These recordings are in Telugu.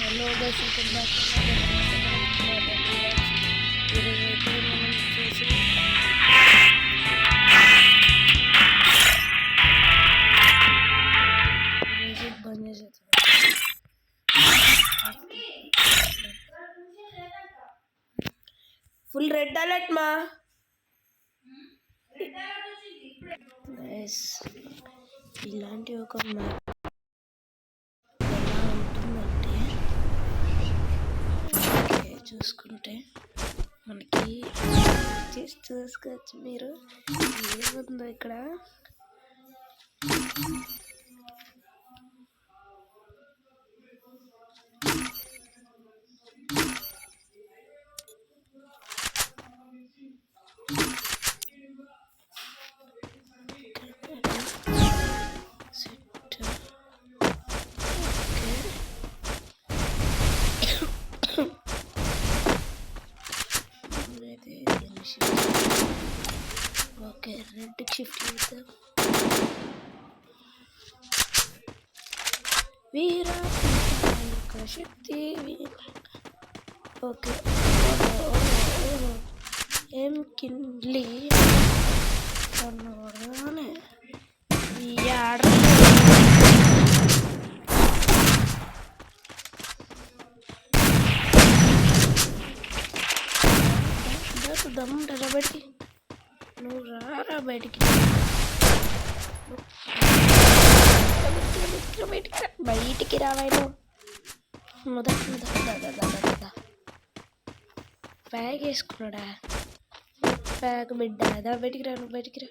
హలో గైస్, వెల్కమ్ బ్యాక్ ఈరోజైతే మనం చేసి మ్యూజిక్ బంద్ చేసేది ఫుల్ రెడ్ అలర్ట్ మా గైస్. ఇలాంటి ఒక మ్యాప్ ఎలా ఉంటుందంటే చూసుకుంటే మనకి చూసుకోవచ్చు మీరు ఏముందో ఇక్కడ. ఓకే, రెడ్ షిఫ్ట్ చేద్దాం. వీరా శక్తి. ఓకే, ఏం కిండ్లీ కొన్నానే ఈ ఆర్డర్ దమ్ముంటారా బయటికి? నువ్వు రారా బయటికి, బయటికి రావాయి. బ్యాగ్ వేసుకున్నాడా? బ్యాగ్ బిడ్డ అదా, బయటికి రా, నువ్వు బయటికి రా.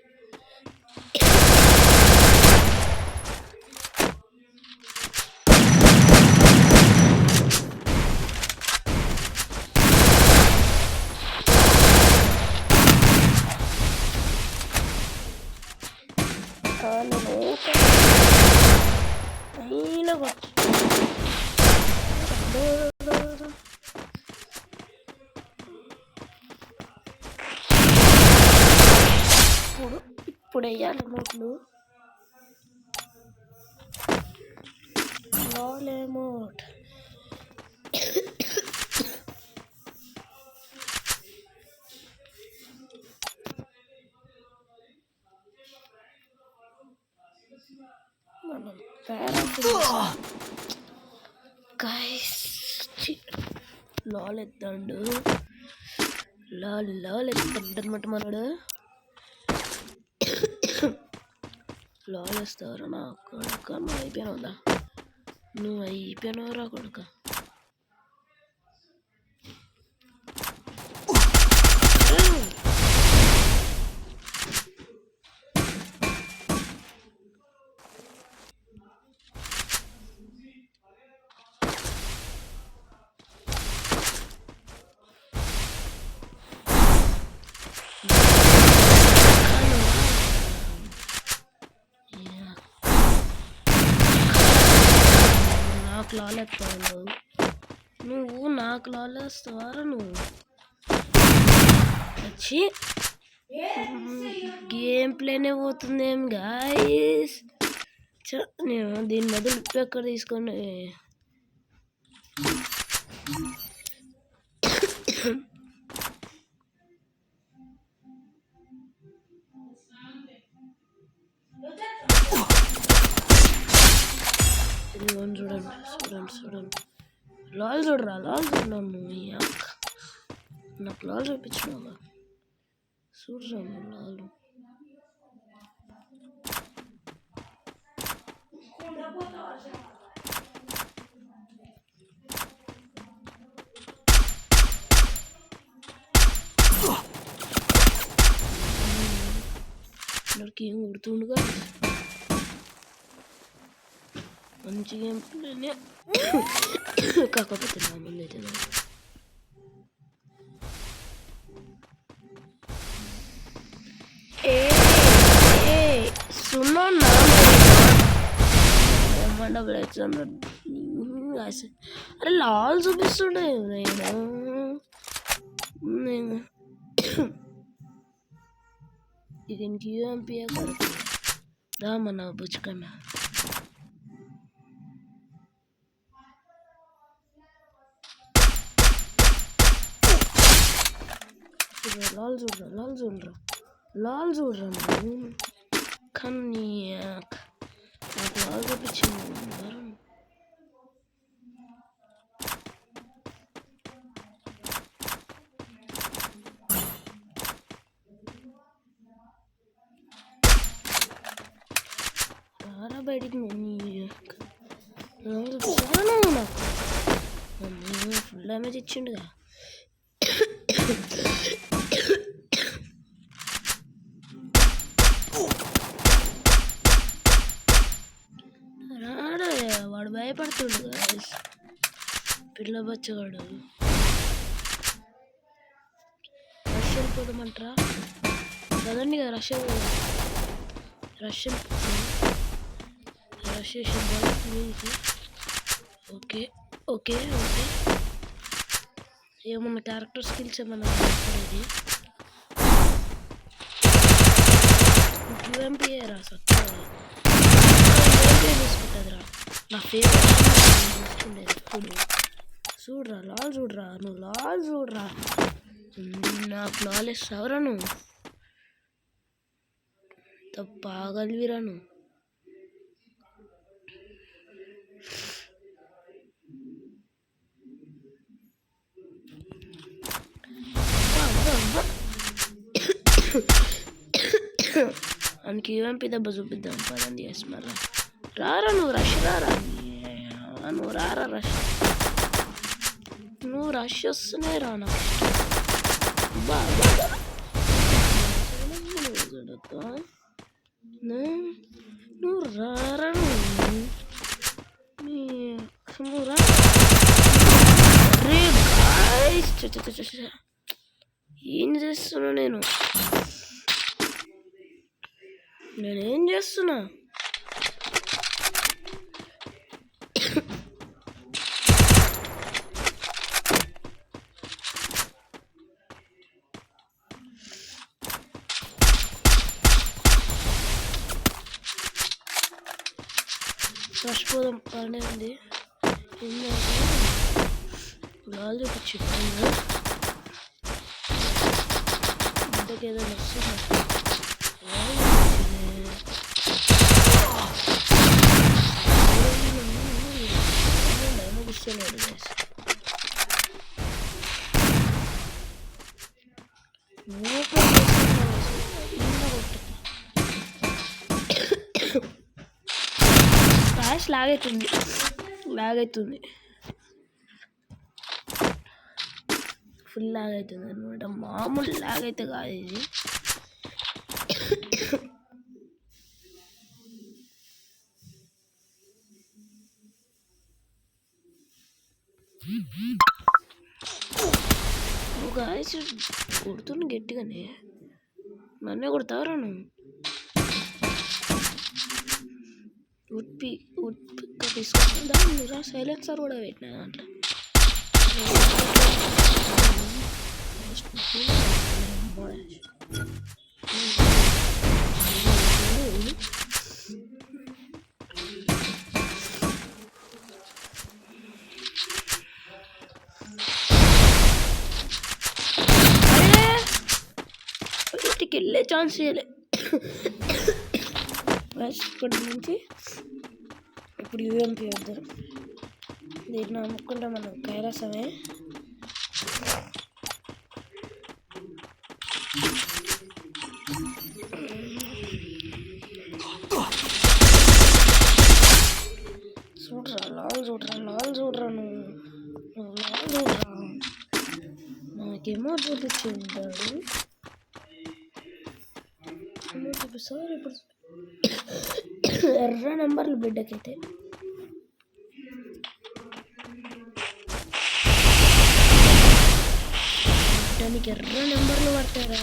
ఇప్పుడు వేయాలి మోట్లు. లాలేమోట్ మనం గైస్ లాల్ ఎత్తాడు, లాల్ ఎత్తాడు అనమాట మనడు. లాల్ వేస్తావరా నా కొడుక? నువ్వు అయిపోయినావుదా? నువ్వు అయిపోయినావురా కొడుక. నాకు లాల్ ఎత్తావు నువ్వు, నాకు లాల్ వేస్తావారా నువ్వు? వచ్చి గేమ్ ప్లేనే పోతుంది ఏం గాయస్. నేను దీని బదులు ఉప్పు ఎక్కడ తీసుకొని చూడండి లాల్ చూడరా, లాల్ చూడండి. నాకు లాల్ చూపించినావా? చూడరా లాల్. అందరికి ఏం గుర్తుండగా మంచిగా ఏం కాకపోతే నా ముందు అయితే సున్నా డబుల్ ఎగ్జామ్. అరే లాల్ చూపిస్తుండే నేను దీనికి యూఎంపీఏ కడుతుంది రామన్న బుచ్చుకన్నా. లాల్ చూడరా కానీ నాకు లాల్ చూపించింది. బయటికి నాకు ఫుల్ డ్యామేజ్ ఇచ్చిండుగా. రాడా వాడు భయపడుతుండు గాయస్, పిల్ల బచ్చగాడు. రష్యా పోదామంటారా? కదండి కదా రష్యన్ ఓకే ఓకే ఓకే. ఏమన్నా క్యారెక్టర్ స్కిల్స్ ఏమన్నా ఇది యూఎంపీఏ రా తీసుకుంటుందిరా. నా ఫేవరెట్ ఎప్పుడు చూడరా లాల్ చూడరా, నువ్వు లాల్ చూడరా. నాకు లాలెస్ అవరా నువ్వు పాగలివిరా నువ్వు. మనకి యూఎంపీ దెబ్బ చూపిద్దాం పదండి. ఎస్ మళ్ళా రారా నువ్వు రష్ రారా, నువ్వు రారా రష్, నువ్వు రష్ వస్తూనే రా. నాకు నువ్వు రారా, నువ్వు రా. ఏం చేస్తున్నా నేనేం చేస్తున్నా? చచ్చిపోదాం బాగానే ఉంది. గాలి చూపించింది ఇంతకు ఏదైనా వస్తుంది. ఫ్లాష్ లాగైతుంది ఫుల్ లాగైతుంది అనమాట. మామూలు లాగైతే కాదు ఇది. గాయస్ కొడుతున్నా గట్టిగానే, నన్నే కొడతావరా నువ్వు. వుడ్ పిక్ తీసుకుంటా మీరు సైలెన్సర్ కూడా పెట్టినా దాంట్లో. ఇంటికి వెళ్ళే ఛాన్స్ చేయలే. ఇప్పటి నుంచి ఇప్పుడు యూఎంపీ వద్దాం. దీన్ని నమ్ముకుంటే మనం కైలాసమే. చూడరా లాల్ చూడరా నువ్వు లాల్ చూడరా. నాకేమో చూపించింటాడు, ఏమో చూపిస్తారు ఇప్పుడు. ఎర్ర నెంబర్లు బిడ్డకైతే నీకు ఎర్ర నెంబర్లు పడతారా?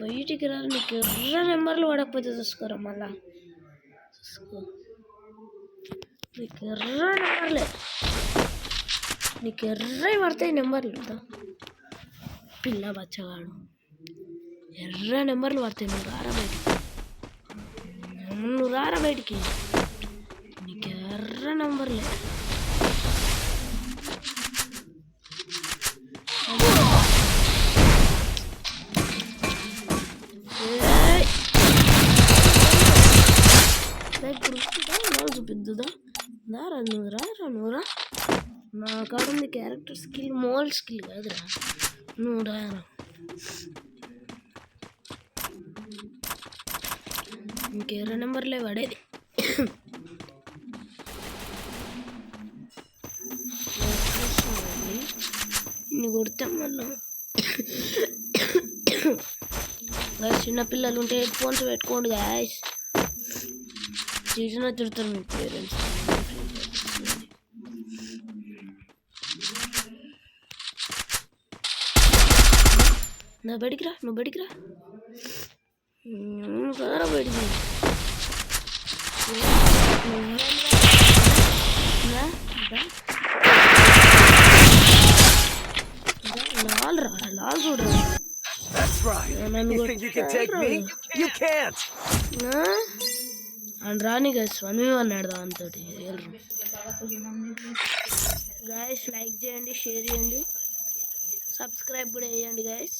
బయటికి రా, నీకు ఎర్ర నెంబర్లు పడకపోతే చూసుకోరా మళ్ళా. చూసుకో నీకు ఎర్ర నెంబర్లే, నీకు ఎర్రవి పడతాయి నెంబర్లు. పిల్ల బచ్చగాడు ఎర్ర నెంబర్లు పడతాయి. నువ్వు రారా బయటికి, నీకు ఎర్ర నెంబర్లే. రారా నువ్వు రా. నా కాడ ఉంది క్యారెక్టర్ స్కిల్, మోల్ స్కిల్ కాదురా. నువ్వు రారా. ఇంకేరా నెంబర్లే పడేది. ఇన్ని కొడితే మళ్ళీ చిన్నపిల్లలు ఉంటే హెడ్ ఫోన్స్ పెట్టుకోండి గాయస్. చూసినా తిడతారు మీ పేరెంట్స్. నువ్వు బయటికి రా కదరా బయటికి. లాల్ చూడరా. అండ్ రాని గైస్ 1v1 ఆడదాం అంతటి. గైస్ లైక్ చేయండి, షేర్ చేయండి, సబ్స్క్రైబ్ కూడా చేయండి గైస్.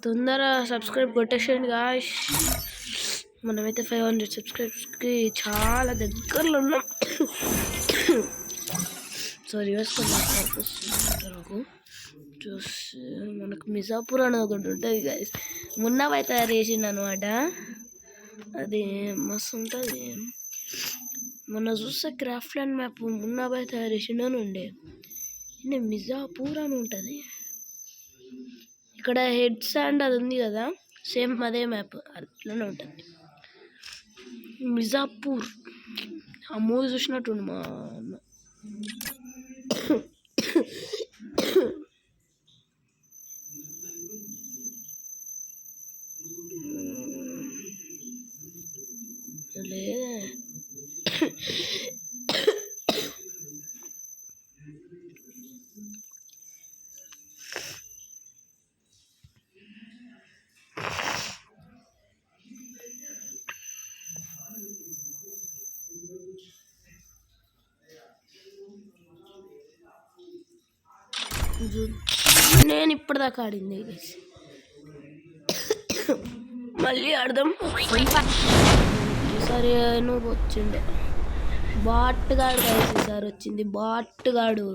తొందరగా సబ్స్క్రైబ్ కొట్టేసేయండి గాయస్. మనమైతే 500 సబ్స్క్రైబ్స్కి చాలా దగ్గరలో ఉన్నాం. సో రివర్స్ నాకు చూసి మనకు మిజాపూర్ అని ఒకటి ఉంటుంది గైస్. మున్నాబాయ్ తయారు చేసిండు అనమాట. అది మస్తు ఉంటుంది. మొన్న చూస్తే క్రాఫ్ట్ ల్యాండ్ మ్యాప్ మున్నాబాయ్ తయారు చేసిండు అని ఉండే. మిజాపూర్ అని ఉంటుంది. ఇక్కడ హెడ్ శాండ్ అది ఉంది కదా, సేమ్ అదే మ్యాప్ అట్లనే ఉంటుంది. మిజాపూర్ ఆ మూవీ చూసినట్టుండి మా అన్న. లేదా నేను ఇప్పటిదాకా ఆడింది మళ్ళీ ఆడదాం. ఈసారి నువ్వు వచ్చిండే బాట్గాడు గైస్. ఈసారి వచ్చింది బాట్గాడు.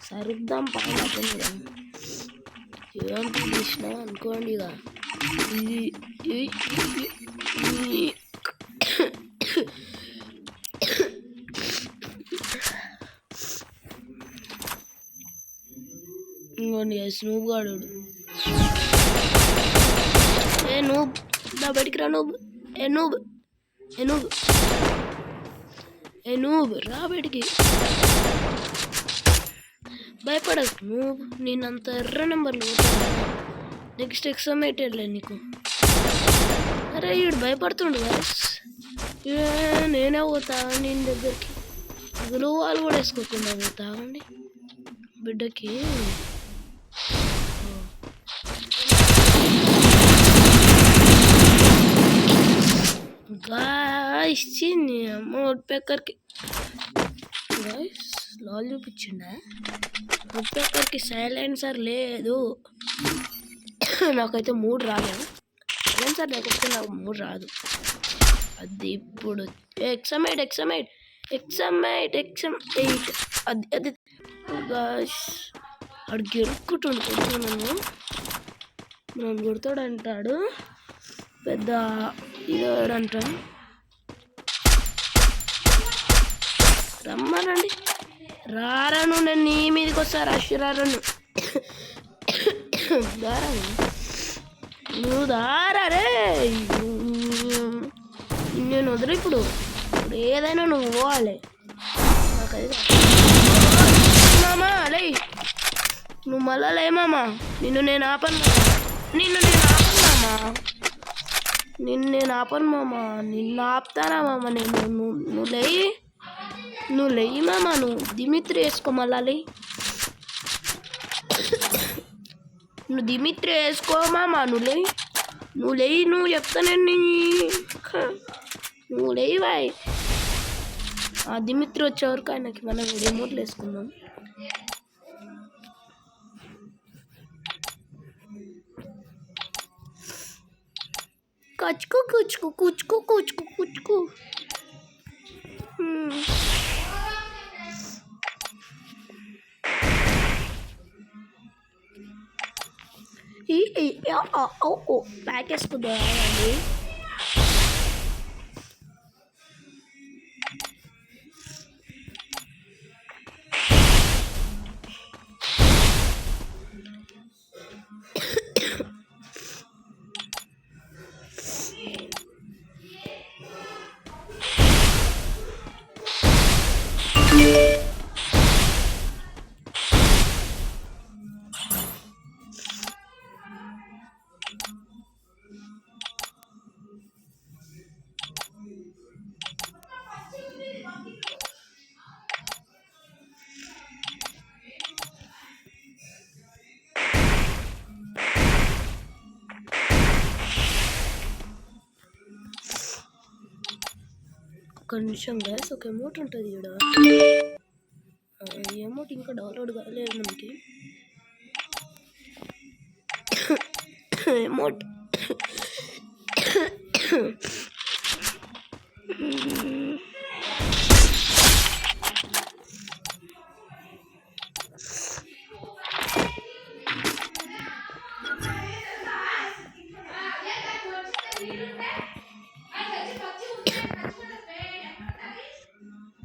సరుద్దాం పైన ఏం తీసినాం అనుకోండి. ఇక ఇంకోండి గైస్ నూబ్ గాడు. నూబ్ నా బయటికి రా. నూబ్ రా బయటికి. భయపడకు నూబ్. నేనంత ఎర్ర నెంబర్లు నెక్స్ట్ ఎక్సమేట్ వెళ్ళా నీకు. అరే వీడు భయపడుతుండు గైస్. నేనే పోతా నేను దగ్గరికి. గ్లూ వాల్ కూడా వేసుకోకుండా పోతా అండి బిడ్డకి. ఇచ్చింది అమ్మ ఉడ్పెక్కర్కి. గైస్ లాల్ చూపించిండా. ఉడ్పెక్కర్కి సైలెన్సర్ లేదు. నాకైతే 3 రాలేదు. సైలెన్సర్ లేకపోతే నాకు 3 రాదు. అది ఇప్పుడు ఎక్సమైట్ అది గాయస్. అడు గెలుక్కుంటుండు నన్ను కొడతాడంటాడు. పెద్ద ఇదంట. రమ్మనండి రారాను. నేను నీ మీదకి వస్తా. రారాను నువ్వు దారే. నేను వదిలి ఇప్పుడు ఏదైనా నువ్వు పోవాలి. నాకైతే మామా లే. నువ్వు మళ్ళా లే మామా. నిన్ను నేను ఆపను మామా. నిన్ను ఆపుతానా మామ నేను. నువ్వు లేయి మామా. నువ్వు దిమిత్రి వేసుకో మళ్ళా లే. నువ్వు దిమిత్రి వేసుకో మామా. నువ్వు లేయి. నువ్వు చెప్తానండి. నువ్వు లేయి బాయ్. ఆ దిమిత్రి వచ్చేవరకు ఆయనకి మనం రిమోట్లు వేసుకుందాం. కుచ్చుకు ప్యాక్ వేసుకుందా అండి. ఒక నిమిషం గ్యాస్, ఒక అమౌంట్ ఉంటుంది ఇక్కడ. ఈ అమౌంట్ ఇంకా డౌన్లోడ్ కాలేదు మనకి. అమౌంట్